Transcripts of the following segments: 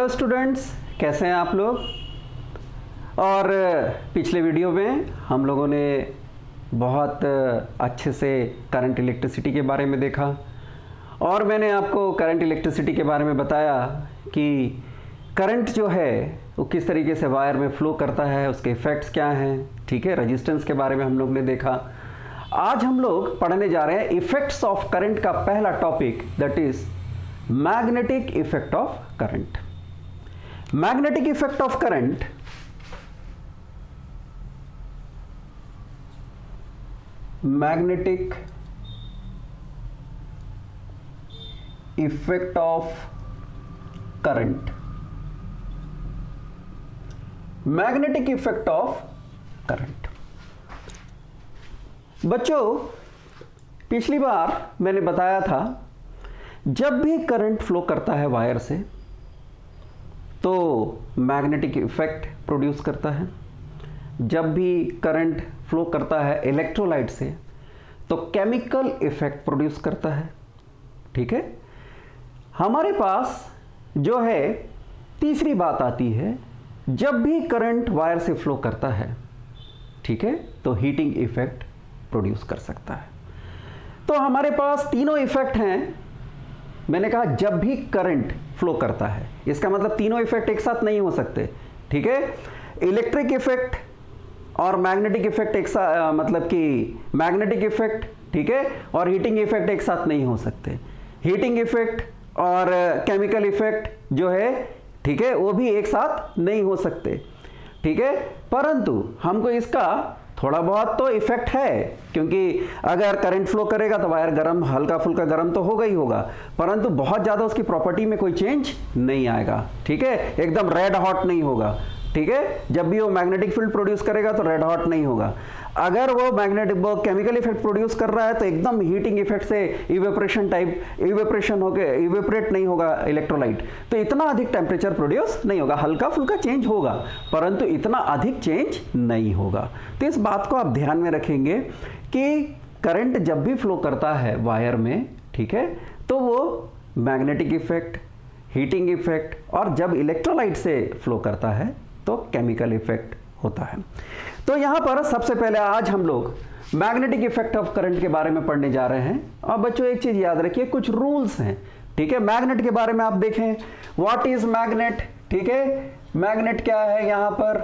Hello students, कैसे हैं आप लोग। और पिछले वीडियो में हम लोगों ने बहुत अच्छे से करंट इलेक्ट्रिसिटी के बारे में देखा और मैंने आपको करंट इलेक्ट्रिसिटी के बारे में बताया कि करंट जो है वो किस तरीके से वायर में फ्लो करता है, उसके इफ़ेक्ट्स क्या हैं। ठीक है, रेजिस्टेंस के बारे में हम लोग ने देखा। आज हम लोग पढ़ने जा रहे हैं इफ़ेक्ट्स ऑफ करंट का पहला topic, that is magnetic effect of current. Magnetic effect of current magnetic effect of current magnetic effect of current. बच्चों, पिछली बार मैंने बताया था जब भी करंट फ्लो करता है वायर से तो मैग्नेटिक इफेक्ट प्रोड्यूस करता है। जब भी करंट फ्लो करता है इलेक्ट्रोलाइट से तो केमिकल इफेक्ट प्रोड्यूस करता है। ठीक है, हमारे पास जो है तीसरी बात आती है, जब भी करंट वायर से फ्लो करता है, ठीक है, तो हीटिंग इफेक्ट प्रोड्यूस कर सकता है। तो हमारे पास तीनों इफेक्ट हैं। मैंने कहा जब भी करंट फ्लो करता है, इसका मतलब तीनों इफेक्ट एक साथ नहीं हो सकते। ठीक है, इलेक्ट्रिक इफेक्ट और मैग्नेटिक इफेक्ट एक साथ, मतलब कि मैग्नेटिक इफेक्ट, ठीक है, और हीटिंग इफेक्ट एक साथ नहीं हो सकते। हीटिंग इफेक्ट और केमिकल इफेक्ट जो है, ठीक है, वो भी एक साथ नहीं हो सकते। ठीक है, परंतु हमको इसका थोड़ा बहुत तो इफेक्ट है, क्योंकि अगर करंट फ्लो करेगा तो वायर गर्म, हल्का फुल्का गर्म तो होगा ही होगा, परंतु बहुत ज़्यादा उसकी प्रॉपर्टी में कोई चेंज नहीं आएगा। ठीक है, एकदम रेड हॉट नहीं होगा। ठीक है, जब भी वो मैग्नेटिक फील्ड प्रोड्यूस करेगा तो रेड हॉट नहीं होगा। अगर वो केमिकल इफेक्ट प्रोड्यूस कर रहा है तो एकदम हीटिंग इफेक्ट से इवेपोरेशन टाइप, इवेपोरेशन होकर इवेपोरेट नहीं होगा इलेक्ट्रोलाइट, तो इतना अधिक टेम्परेचर प्रोड्यूस नहीं होगा। हल्का फुल्का चेंज होगा परंतु इतना अधिक चेंज नहीं होगा। तो इस बात को आप ध्यान में रखेंगे कि करंट जब भी फ्लो करता है वायर में, ठीक है, तो वो मैग्नेटिक इफेक्ट, हीटिंग इफेक्ट और जब इलेक्ट्रोलाइट से फ्लो करता है तो केमिकल इफेक्ट होता है। तो यहां पर सबसे पहले आज हम लोग मैग्नेटिक इफेक्ट ऑफ करंट के बारे में पढ़ने जा रहे हैं। और बच्चों एक चीज याद रखिए, कुछ रूल्स हैं। ठीक है, मैग्नेट के बारे में आप देखें, व्हाट इज मैग्नेट। ठीक है, मैग्नेट क्या है यहां पर।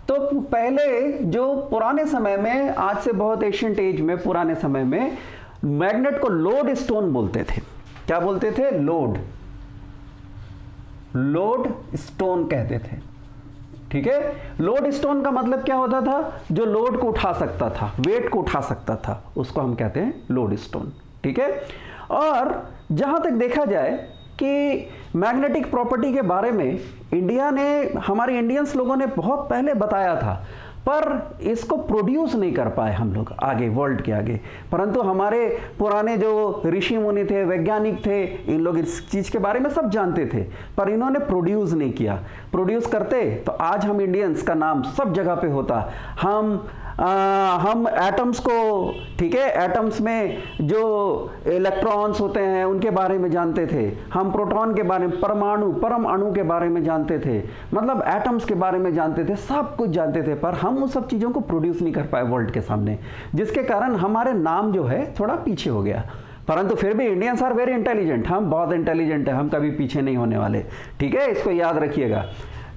तो पहले जो पुराने समय में, आज से बहुत एशियंट एज में, पुराने समय में मैग्नेट को लोड स्टोन बोलते थे। क्या बोलते थे? लोड स्टोन कहते थे। ठीक है, लोड स्टोन का मतलब क्या होता था? जो लोड को उठा सकता था, वेट को उठा सकता था, उसको हम कहते हैं लोड स्टोन। ठीक है, और जहां तक देखा जाए कि मैग्नेटिक प्रॉपर्टी के बारे में इंडिया ने, हमारे इंडियंस लोगों ने बहुत पहले बताया था, पर इसको प्रोड्यूस नहीं कर पाए हम लोग आगे, वर्ल्ड के आगे। परंतु हमारे पुराने जो ऋषि मुनि थे, वैज्ञानिक थे, इन लोग इस चीज़ के बारे में सब जानते थे, पर इन्होंने प्रोड्यूस नहीं किया। प्रोड्यूस करते तो आज हम इंडियंस का नाम सब जगह पे होता। हम एटम्स को, ठीक है, एटम्स में जो इलेक्ट्रॉन्स होते हैं उनके बारे में जानते थे, हम प्रोटॉन के बारे में, परम अणु के बारे में जानते थे, मतलब एटम्स के बारे में जानते थे, सब कुछ जानते थे, पर हम उन सब चीज़ों को प्रोड्यूस नहीं कर पाए वर्ल्ड के सामने, जिसके कारण हमारे नाम जो है थोड़ा पीछे हो गया। परंतु फिर भी इंडियंस आर वेरी इंटेलिजेंट, हम बहुत इंटेलिजेंट है, हम कभी पीछे नहीं होने वाले। ठीक है, इसको याद रखिएगा।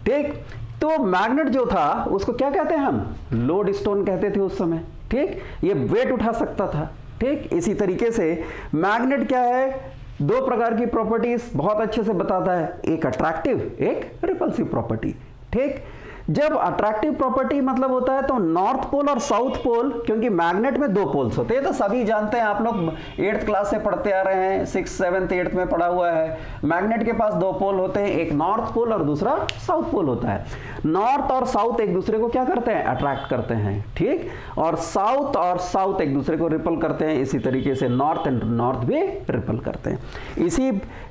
ठीक, तो मैग्नेट जो था उसको क्या कहते हैं हम? लोड स्टोन कहते थे उस समय। ठीक, ये वेट उठा सकता था। ठीक, इसी तरीके से मैग्नेट क्या है, दो प्रकार की प्रॉपर्टीज बहुत अच्छे से बताता है, एक अट्रैक्टिव, एक रिपल्सिव प्रॉपर्टी। ठीक, जब अट्रैक्टिव प्रॉपर्टी मतलब होता है तो नॉर्थ पोल और साउथ पोल, क्योंकि मैग्नेट में दो पोल्स होते हैं, तो सभी जानते हैं, आप लोग 8th क्लास से पढ़ते आ रहे हैं, 6th 7th 8th में पढ़ा हुआ है। मैग्नेट के पास दो पोल होते हैं, एक नॉर्थ पोल और दूसरा साउथ पोल होता है। नॉर्थ और साउथ एक दूसरे को क्या करते हैं? अट्रैक्ट करते हैं। ठीक, और साउथ एक दूसरे को रिपल करते हैं। इसी तरीके से नॉर्थ एंड नॉर्थ भी रिपल करते हैं।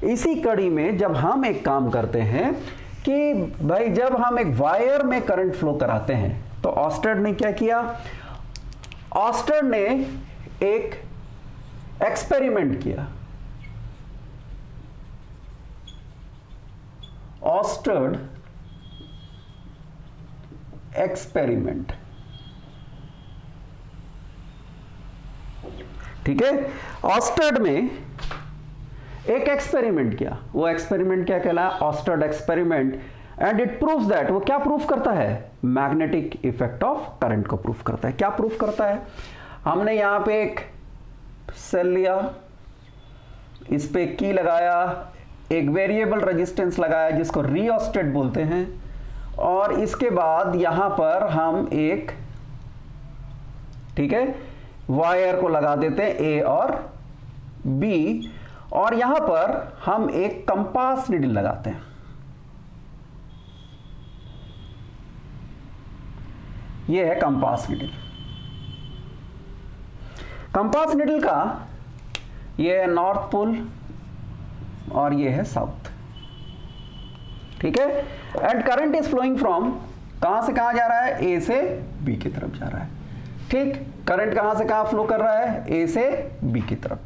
इसी कड़ी में जब हम एक काम करते हैं कि भाई, जब हम एक वायर में करंट फ्लो कराते हैं तो ऑस्टर्ड ने क्या किया? ऑस्टर्ड ने एक एक्सपेरिमेंट किया। ऑस्टर्ड एक्सपेरिमेंट। ठीक है, ऑस्टर्ड में एक एक्सपेरिमेंट किया, वो एक्सपेरिमेंट क्या कहलाया? ऑस्टर्ड experiment. And it proves that, वो क्या प्रूफ करता है? मैग्नेटिक इफेक्ट ऑफ करंट को प्रूफ करता है। क्या प्रूफ करता है? हमने यहां पे एक सेल लिया, इस पे की लगाया, एक वेरिएबल रेजिस्टेंस लगाया जिसको रियोस्टेट बोलते हैं, और इसके बाद यहां पर हम एक, ठीक है, वायर को लगा देते हैं ए और बी, और यहां पर हम एक कंपास नीडल लगाते हैं। यह है कंपास नीडल। कंपास नीडल का यह है नॉर्थ पोल और यह है साउथ। ठीक है, and current is flowing from, कहां से कहां जा रहा है? ए से बी की तरफ जा रहा है। ठीक, करंट कहां से कहां फ्लो कर रहा है? ए से बी की तरफ।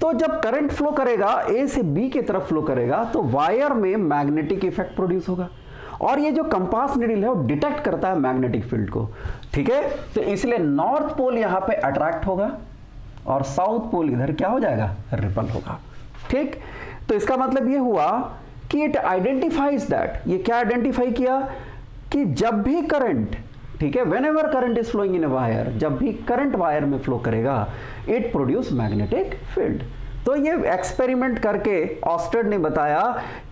तो जब करंट फ्लो करेगा, ए से बी की तरफ फ्लो करेगा, तो वायर में मैग्नेटिक इफेक्ट प्रोड्यूस होगा, और ये जो कंपास नीडल है वो डिटेक्ट करता है मैग्नेटिक फील्ड को। ठीक है, तो इसलिए नॉर्थ पोल यहां पे अट्रैक्ट होगा और साउथ पोल इधर क्या हो जाएगा? रिपल होगा। ठीक, तो इसका मतलब ये हुआ कि इट आइडेंटिफाइज दैट, ये क्या आइडेंटिफाई किया कि जब भी करंट, ठीक है, whenever current is flowing in a wire, जब भी करंट वायर में फ्लो करेगा, इट प्रोड्यूस मैग्नेटिक फील्ड। तो ये एक्सपेरिमेंट करके ऑस्टर्ड ने बताया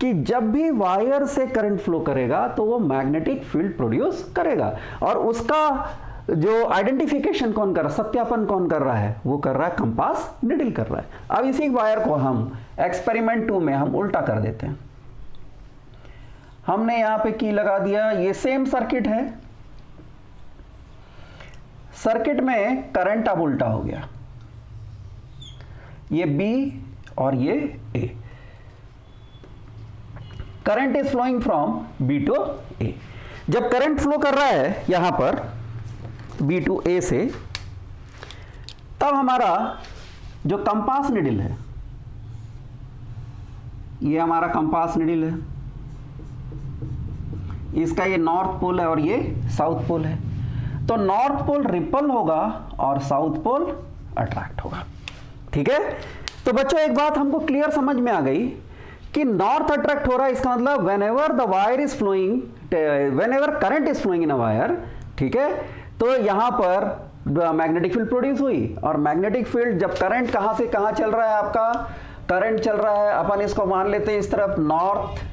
कि जब भी वायर से करंट फ्लो करेगा तो वो मैग्नेटिक फील्ड प्रोड्यूस करेगा, और उसका जो आइडेंटिफिकेशन कौन कर रहा है, सत्यापन कौन कर रहा है? वो कर रहा है कंपास नीडल कर रहा है। अब इसी वायर को हम एक्सपेरिमेंट 2 में हम उल्टा कर देते हैं। हमने यहां पे की लगा दिया, ये सेम सर्किट है, सर्किट में करंट अब उल्टा हो गया, ये बी और ये A. Current is flowing from B to A. जब करंट फ्लो कर रहा है यहां पर बी टू ए से, तब हमारा जो कंपास नीडल है, ये हमारा कंपास नीडल है, इसका ये नॉर्थ पोल है और ये साउथ पोल है। तो नॉर्थ पोल रिपल होगा और साउथ पोल अट्रैक्ट होगा। ठीक है, तो बच्चों एक बात हमको क्लियर समझ में आ गई कि नॉर्थ अट्रैक्ट हो रहा है, इसका मतलब whenever the wire is flowing, whenever current is flowing in a wire, ठीक है, तो यहां पर मैग्नेटिक फील्ड प्रोड्यूस हुई, और मैग्नेटिक फील्ड जब करंट कहां से कहां चल रहा है, आपका करंट चल रहा है, अपन इसको मान लेते हैं इस तरफ नॉर्थ,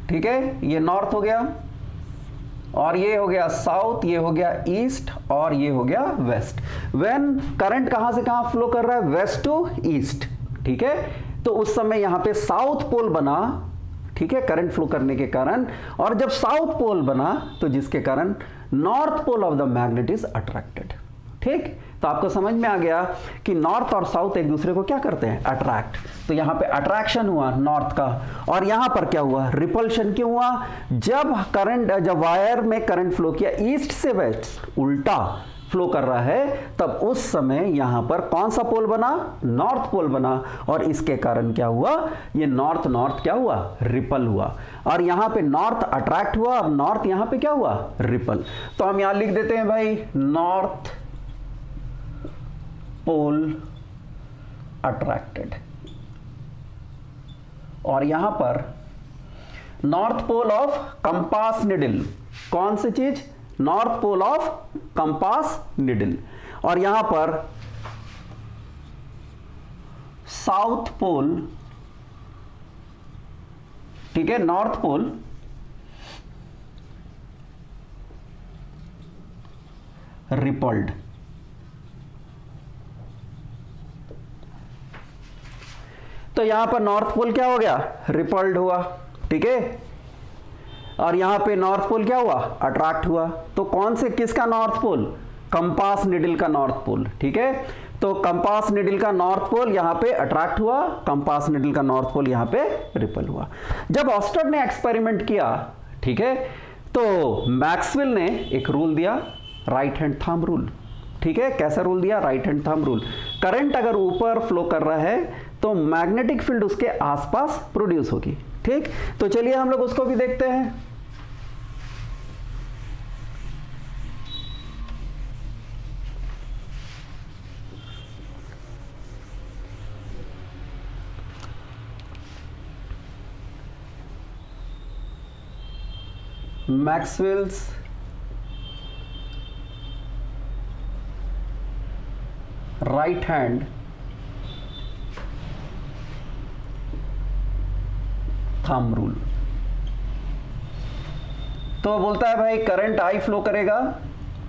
ठीक है, ये नॉर्थ हो गया, और ये हो गया साउथ, ये हो गया ईस्ट, और ये हो गया वेस्ट। व्हेन करंट कहां से कहां फ्लो कर रहा है? West to east. ठीक है, तो उस समय यहां पे साउथ पोल बना, ठीक है, करंट फ्लो करने के कारण, और जब साउथ पोल बना तो जिसके कारण north pole of the magnet is attracted. ठीक, तो आपको समझ में आ गया कि नॉर्थ और साउथ एक दूसरे को क्या करते हैं? अट्रैक्ट। तो यहां पे अट्रैक्शन हुआ नॉर्थ का, और यहां पर क्या हुआ? रिपल्शन क्यों हुआ? जब वायर में करंट फ्लो किया ईस्ट से वेस्ट, उल्टा फ्लो कर रहा है, तब उस समय यहां पर कौन सा पोल बना? नॉर्थ पोल बना, और इसके कारण क्या हुआ? ये नॉर्थ नॉर्थ क्या हुआ? रिपल हुआ, और यहां पे नॉर्थ अट्रैक्ट हुआ और नॉर्थ यहां पे क्या हुआ? रिपल। तो हम यहां लिख देते हैं भाई नॉर्थ पोल अट्रैक्टेड, और यहां पर north pole of compass needle, कौन सी चीज? North pole of compass needle, और यहां पर साउथ पोल, ठीक है, नॉर्थ पोल रिपल्ड। तो यहां पर नॉर्थ पोल क्या हो गया? रिपल्ड हुआ। ठीक है, और यहां पे नॉर्थ पोल क्या हुआ? अट्रैक्ट हुआ। तो कौन से, किसका नॉर्थ पोल? कंपास निडल का नॉर्थ पोल। ठीक है, तो कंपास निडल का नॉर्थ पोल यहां पे अट्रैक्ट हुआ, कंपास निडल का नॉर्थ पोल यहां पे रिपल हुआ। जब ऑस्टर्ड ने एक्सपेरिमेंट किया, ठीक है, तो मैक्सवेल ने एक रूल दिया, राइट हैंड थंब रूल। ठीक है, कैसा रूल दिया? Right hand thumb rule. Current अगर ऊपर फ्लो कर रहा है तो मैग्नेटिक फील्ड उसके आसपास प्रोड्यूस होगी। ठीक, तो चलिए हम लोग उसको भी देखते हैं। Maxwell's right hand thumb rule. तो बोलता है भाई करंट आई फ्लो करेगा,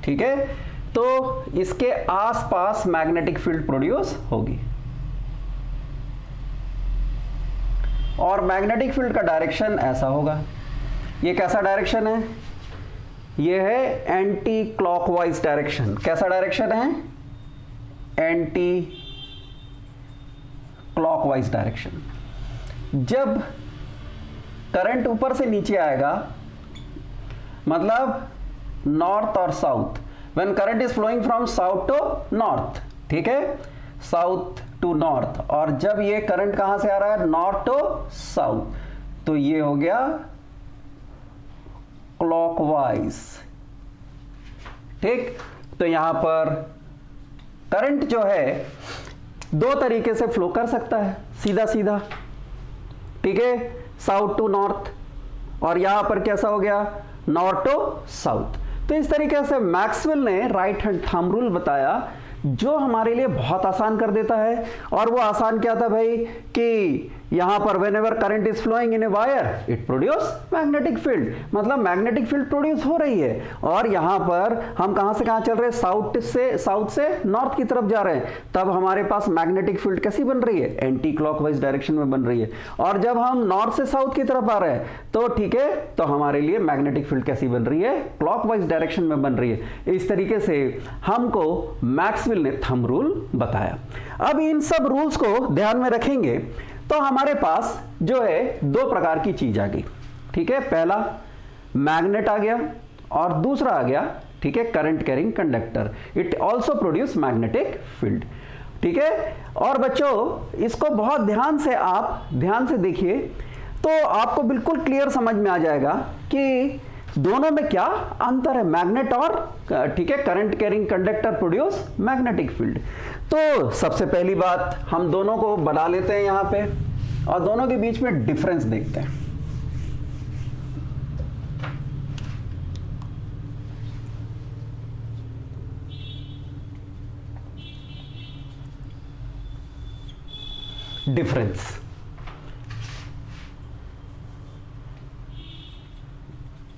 ठीक है, तो इसके आसपास मैग्नेटिक फील्ड प्रोड्यूस होगी और मैग्नेटिक फील्ड का डायरेक्शन ऐसा होगा। ये कैसा डायरेक्शन है? ये है एंटी क्लॉकवाइज डायरेक्शन। कैसा डायरेक्शन है? Anticlockwise direction. जब करंट ऊपर से नीचे आएगा, मतलब नॉर्थ और south, when current is flowing from south to north, ठीक है, साउथ टू नॉर्थ, और जब ये करंट कहां से आ रहा है? नॉर्थ टू साउथ, तो ये हो गया क्लॉकवाइज। ठीक, तो यहां पर करंट जो है दो तरीके से फ्लो कर सकता है, सीधा सीधा, ठीक है, साउथ टू नॉर्थ, और यहां पर कैसा हो गया? North to south. तो इस तरीके से मैक्सवेल ने राइट हैंड थंब रूल बताया, जो हमारे लिए बहुत आसान कर देता है। और वो आसान क्या था भाई? कि यहां पर whenever current is flowing in a wire it produce magnetic field, मतलब मैग्नेटिक फील्ड प्रोड्यूस हो रही है। और यहां पर हम कहां से कहां चल रहे हैं? साउथ से नॉर्थ की तरफ जा रहे हैं, तब हमारे पास मैग्नेटिक फील्ड कैसी बन रही है? एंटी क्लॉकवाइज डायरेक्शन में बन रही है। और जब हम नॉर्थ से साउथ की तरफ आ रहे हैं तो ठीक है, तो हमारे लिए मैग्नेटिक फील्ड कैसी बन रही है? क्लॉकवाइज डायरेक्शन में बन रही है। इस तरीके से हमको मैक्सवेल ने थंब रूल बताया। अब इन सब रूल्स को ध्यान में रखेंगे तो हमारे पास जो है दो प्रकार की चीज आ गई, ठीक है, पहला मैग्नेट आ गया और दूसरा आ गया, ठीक है, current carrying conductor. It also produce magnetic field, ठीक है। और बच्चों इसको बहुत ध्यान से देखिए तो आपको बिल्कुल क्लियर समझ में आ जाएगा कि दोनों में क्या अंतर है, मैग्नेट और, ठीक है, current carrying conductor produce magnetic field. तो सबसे पहली बात हम दोनों को बना लेते हैं यहां पे और दोनों के बीच में डिफरेंस देखते हैं। Difference,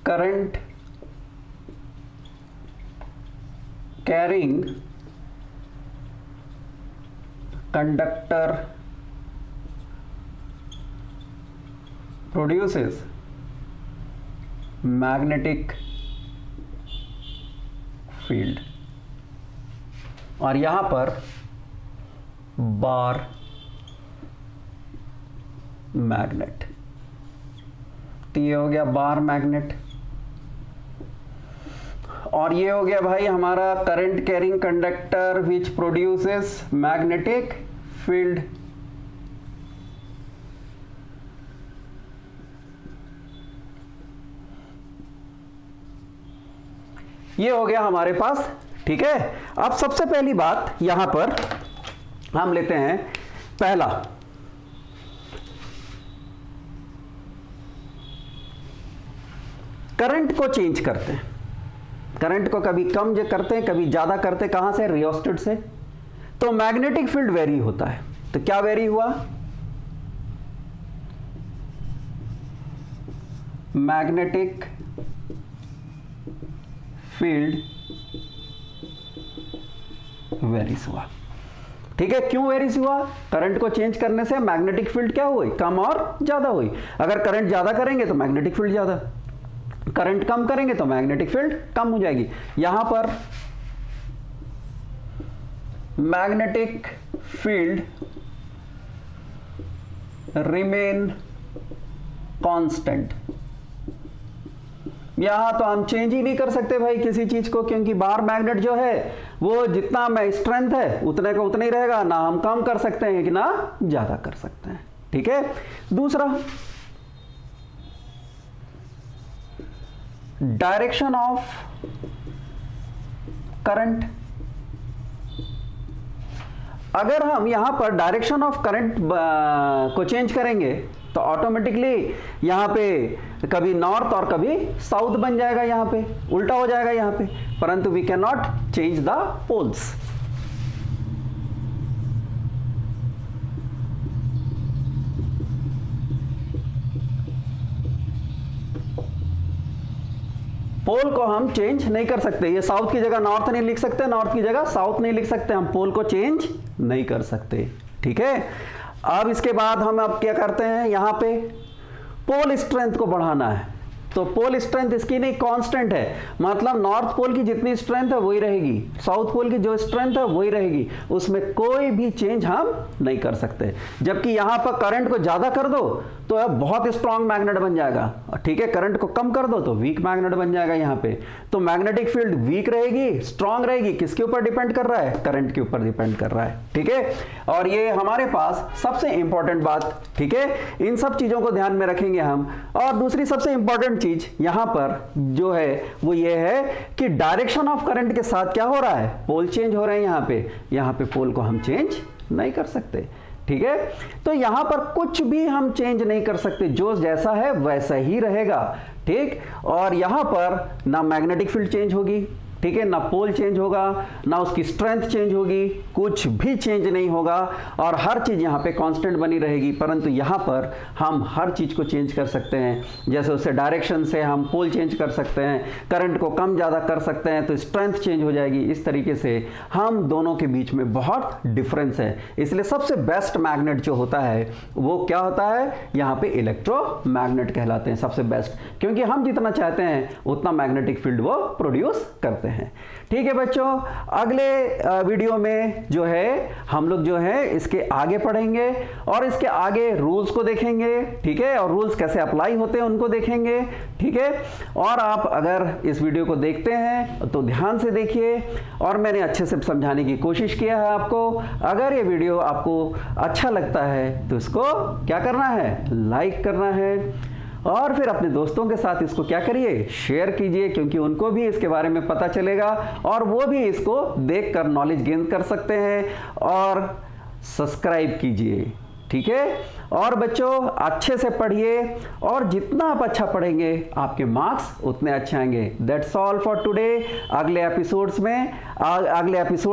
current carrying conductor produces magnetic field, और यहां पर बार मैग्नेट। तो ये हो गया बार मैग्नेट और ये हो गया भाई हमारा current carrying conductor which produces magnetic field. ये हो गया हमारे पास, ठीक है। अब सबसे पहली बात यहां पर हम लेते हैं पहला, करंट को चेंज करते हैं। करंट को कभी कम करते हैं, कभी ज्यादा करते हैं। कहां से? रियोस्टेट से। तो मैग्नेटिक फील्ड वेरी होता है। तो क्या वेरी हुआ? मैग्नेटिक फील्ड वेरीज हुआ, ठीक है। क्यों वेरीज हुआ? करंट को चेंज करने से मैग्नेटिक फील्ड क्या हुई? कम और ज्यादा हुई। अगर करंट ज्यादा करेंगे तो मैग्नेटिक फील्ड ज्यादा, करंट कम करेंगे तो मैग्नेटिक फील्ड कम हो जाएगी। यहां पर मैग्नेटिक फील्ड रिमेन कांस्टेंट। यहां तो हम चेंज ही नहीं कर सकते भाई किसी चीज को, क्योंकि बार मैग्नेट जो है वो जितना में स्ट्रेंथ है उतने का उतना ही रहेगा, ना हम कम कर सकते हैं कि ना ज्यादा कर सकते हैं, ठीक है। दूसरा, डायरेक्शन ऑफ करंट। अगर हम यहां पर डायरेक्शन ऑफ करंट को चेंज करेंगे तो ऑटोमेटिकली यहां पे कभी नॉर्थ और कभी साउथ बन जाएगा, यहां पे उल्टा हो जाएगा यहां पे, परंतु we can not change the poles. Pole को हम चेंज नहीं कर सकते। ये साउथ की जगह नॉर्थ नहीं लिख सकते, नॉर्थ की जगह साउथ नहीं लिख सकते, हम पोल को चेंज नहीं कर सकते। ठीक है, अब इसके बाद हम अब क्या करते हैं, यहां पे पोल स्ट्रेंथ को बढ़ाना है। तो पोल स्ट्रेंथ इसकी नहीं कांस्टेंट है, मतलब नॉर्थ पोल की जितनी स्ट्रेंथ है वही रहेगी, साउथ पोल की जो स्ट्रेंथ है वही रहेगी, उसमें कोई भी चेंज हम नहीं कर सकते। जबकि यहां पर करंट को ज्यादा कर दो तो अब बहुत स्ट्रांग मैग्नेट बन जाएगा, ठीक है, करंट को कम कर दो तो वीक मैग्नेट बन जाएगा यहां पे। तो मैग्नेटिक फील्ड वीक रहेगी, स्ट्रांग रहेगी, किसके ऊपर डिपेंड कर रहा है, करंट के ऊपर डिपेंड कर रहा है। ठीक है, और ये हमारे पास सबसे इंपॉर्टेंट बात, ठीक है, इन सब चीजों को ध्यान में रखेंगे हम। और दूसरी सबसे इंपॉर्टेंट चीज यहां पर जो है वो ये है कि डायरेक्शन ऑफ करंट के साथ क्या हो रहा है, पोल चेंज हो रहे हैं यहां पे पोल को हम चेंज नहीं कर सकते। ठीक है, तो यहां पर कुछ भी हम चेंज नहीं कर सकते, जो जैसा है वैसा ही रहेगा। ठीक, और यहां पर ना मैग्नेटिक फील्ड चेंज होगी, ठीक है, ना पोल चेंज होगा, ना उसकी स्ट्रेंथ चेंज होगी, कुछ भी चेंज नहीं होगा, और हर चीज यहां पे कांस्टेंट बनी रहेगी। परंतु यहां पर हम हर चीज को चेंज कर सकते हैं, जैसे उससे डायरेक्शन से हम पोल चेंज कर सकते हैं, करंट को कम ज्यादा कर सकते हैं तो स्ट्रेंथ चेंज हो जाएगी। इस तरीके से हम दोनों के बीच में बहुत डिफरेंस है। इसलिए सबसे बेस्ट मैग्नेट जो होता है वो क्या होता है, यहां पे इलेक्ट्रोमैग्नेट कहलाते हैं सबसे बेस्ट, क्योंकि हम जितना चाहते हैं उतना मैग्नेटिक फील्ड वो प्रोड्यूस करते हैं। ठीक है बच्चों, अगले वीडियो में जो है हम लोग जो है इसके आगे पढ़ेंगे और इसके आगे रूल्स को देखेंगे। ठीक है, और रूल्स कैसे अप्लाई होते हैं उनको देखेंगे। ठीक है, और आप अगर इस वीडियो को देखते हैं तो ध्यान से देखिए, और मैंने अच्छे से समझाने की कोशिश किया है आपको। अगर ये वीडियो आपको अच्छा लगता है तो इसको क्या करना है, लाइक करना है, और फिर अपने दोस्तों के साथ इसको क्या करिए, शेयर कीजिए, क्योंकि उनको भी इसके बारे में पता चलेगा और वो भी इसको देखकर नॉलेज गेन कर सकते हैं। और सब्सक्राइब कीजिए। ठीक है, और बच्चों अच्छे से पढ़िए, और जितना आप अच्छा पढ़ेंगे आपके मार्क्स उतने अच्छे आएंगे। That's all for today. अगले एपिसोड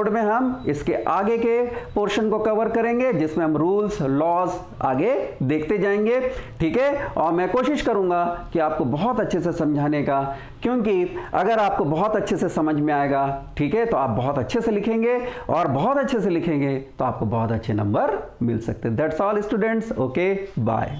में हम इसके आगे के पोर्शन को कवर करेंगे, जिसमें हम रूल्स लॉज आगे देखते जाएंगे। ठीक है, और मैं कोशिश करूंगा कि आपको बहुत अच्छे से समझाने का, क्योंकि अगर आपको बहुत अच्छे से समझ में आएगा, ठीक है, तो आप बहुत अच्छे से लिखेंगे, और बहुत अच्छे से लिखेंगे तो आपको बहुत अच्छे नंबर मिल सकते हैं। That's all students, okay, bye.